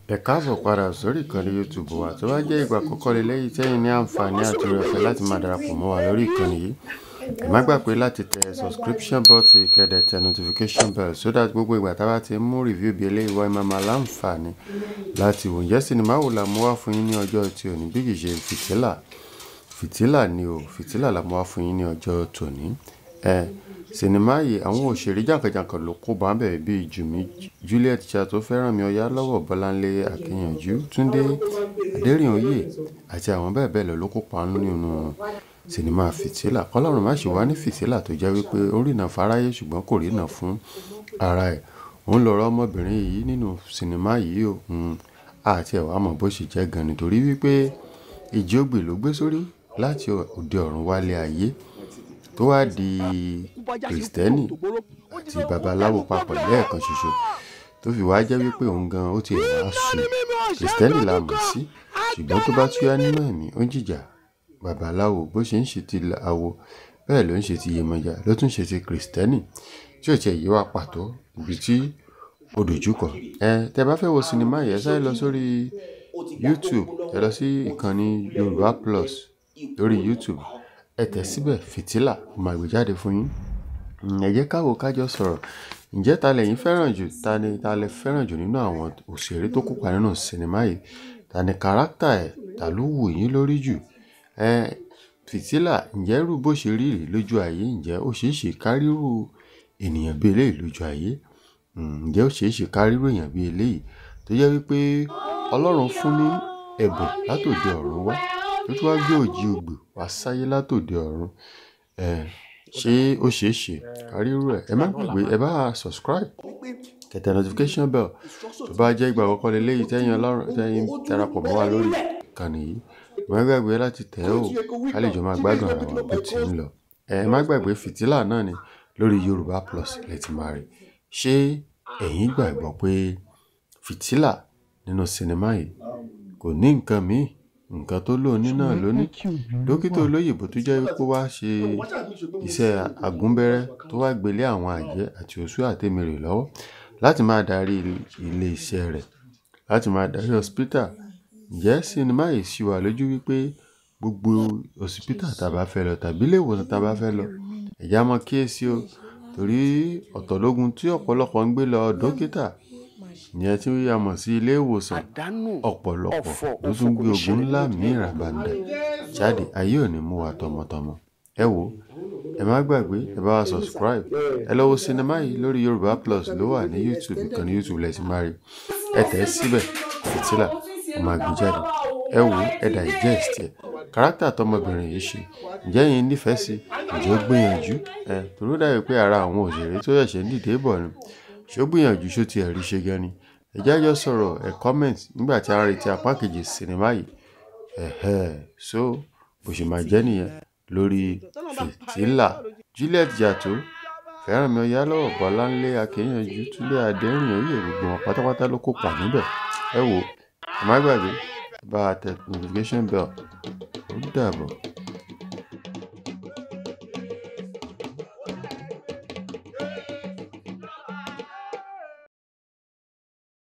Ẹ káàbọ̀ padà sórí ìkànnì YouTube wa. Tó bá jẹ́ ìgbà àkọ́kọ́ lélẹ́yìí tẹ́yin ní àǹfààní àti oore-ọ̀fẹ́ láti máa darapọ̀ mọ́ wa lórí ìkànnì yìí, ẹ má gbàgbé láti tẹ subscription button kẹ́dẹ̀ tẹ notification bell so that gbogbo ìgbà tá a bá ti mú review bí eléyìí wá máa láǹfààní láti wò. Ǹjẹ́ sinimá wo la mú wá fún yín ní ọjọ́ tí òní bí kì í ṣe fìtílà ni o. Fìtílà la mú wá fún yín ní ọjọ́ tòní. Sinimá yìí àwọn òṣèré jàǹkànjàǹkàn ló kó bá bẹ̀rẹ̀ bíi Jùmí Juliet Chato, Fẹ́rànmi Ọ̀yálọ́wọ̀, Bọ́láńlé Akínyànjú, Túndé Adérìnoyè àti àwọn bẹ́ẹ̀ bẹ́ẹ̀ lọ ló kópa nínú sinimá Fìtílà. Ọlọ́run má ṣe wá ní fìtílà tó jẹ́ wípé ó rìnà fáráyé ṣùgbọ́n kò rìnà fún ara ẹ̀. Òun lọ̀rọ̀ ọmọbìnrin yìí nínú sinimá yìí o. Àti ẹ̀wà mọ̀ bó ṣe jẹ́ gan nítorí wípé ìjì ògbè ló gbé sórí láti òde ọ̀run wálé ayé tó wá di Kristẹni àti babaláwo papọ̀ lẹ́ẹ̀kan ṣoṣo tó fi wá jẹ́ wípé òun gan ó ti wá sùn. Kristẹni la mọ̀ sí ṣùgbọ́n tó bá túyá nínú ẹ̀mí ó ń jìjà babaláwo. Bó ṣe ń ṣe ti awo bẹ́ẹ̀ ló ń ṣe ti Yemọja ló tún ṣe ti Kristẹni tí ò tiẹ̀ yé wa pàtó ibi tí ó dojúkọ. Tẹ bá fẹ́ wo sinimá yẹn sáré lọ sórí YouTube, ẹ lọ sí ìkànnì Yorùbá Plus lórí YouTube, ẹ tẹ̀ síbẹ̀ Fìtílà máa gbé jáde fún yín. Ẹ jẹ́ ká wò kájọ sọ̀rọ̀. Ǹjẹ́ ta lẹ̀yin fẹ́ràn jù? Ta lẹ fẹ́ràn jù nínú àwọn òṣèré tó kópa nínú sinimá yìí? Ta ni kárátà ẹ̀? Ta ló wù yín lórí jù? Fìtílà, ǹjẹ́ irú bó ṣe rí lójú ayé, ǹjẹ́ ó ṣeé ṣe kárírù ènìyàn bí eléyìí lójú ayé? Ǹjẹ́ ó ṣeé ṣe kárírù èèyàn bí eléyìí tó jẹ́ wípé Ọlọ́run fún ní ẹ̀bùn látòde ọ̀run wá tó tún wá gbé òjì ògbè wá sáyé látòde ọ̀run? Ṣé ó ṣeé ṣe kárírù ẹ̀? Ẹ má gbàgbé ẹ bá subscribe, tẹ notification bell tó bá jẹ́ ìgbà àkọ́kọ́ lélẹ́yìí tẹ́yin darapọ̀ mọ́ wa lórí ìkànnì yìí. Ẹ má gbàgbé láti tẹ̀ ọ́ ká lè jọ máa gbádùn ara wa bó ti ń lọ. Ẹ má gbàgbé Fìtílà náà ni lórí Yorùbá Plus lẹ ti máa rí. Ṣé ẹ̀yin gbàgbọ́ pé Fìtílà nínú sinimá yìí kò ní nǹkan míì, nǹkan tó lóní náà lóní? Dókítà olóyìnbó tó jẹ́ wípé wá ṣe iṣẹ́ àgúnbẹ́rẹ́ tó wá gbélé àwọn àjẹ́ àti oṣó àtẹ̀mẹrẹ̀ lọ́wọ́ láti máa darí ilé iṣẹ́ rẹ̀, láti máa darí hospital. Ǹjẹ́ sinimá yìí ṣì wà lójú wípé gbogbo hospital tá bá fẹ́ lọ tàbí ilé ìwòsàn tá bá fẹ́ lọ, ẹ já mọ́ kíyèsí o, torí ọ̀tọ̀ lógun tí ọ̀pọ̀lọpọ̀ ń gbé lọ dókítà ìyẹn tí a mọ̀ sí ilé ìwòsàn, ọ̀pọ̀lọpọ̀ ló tún gbé ogun ńlá mìíràn bàǹdà jáde. Ayé ò ní mú wa tọmọtọmọ. Ẹ wò, ẹ má gbàgbé ẹ bá wa subscribe. Ẹ lọ wo sinimá yìí lórí Yorùbá Plus ló wà ní YouTube, ìkànnì YouTube lẹ ti máa rí. Ẹ tẹ̀ síbẹ̀ Fìtílà ó máa gbé jáde. Ẹ wò, ẹ digest ẹ̀. Kárátà tọmọbìnrin yìí ṣe, ǹjẹ́ yín nífẹ̀ẹ́ sí? Ǹjẹ́ ó gbìyànjú? Torí ó dàbí pé ara àwọn òṣèré tó ṣẹ̀ṣẹ̀ ń dìde bọ̀ ni. Ṣé ó gbìyànjú? Ṣó ti ẹ̀rí ṣe gan ni? Ẹ jẹ́ á jọ sọ̀rọ̀, ẹ comment nígbà tí a retí apá kejì sinimá yìí. So bó ṣe máa jẹ́ nìyẹn lórí Fìtílà. Juliet Chato, Fẹ́rànmi Ọ̀yálọ́wọ̀, Bọ́láńlé Akínyànjú, Túndé Adérìnoyè, gbogbo wọn pátápátá ló kópa níbẹ̀. Ẹ wò, ẹ má gbàgbé ẹ bá tẹ notification bell. Ó dàbọ̀.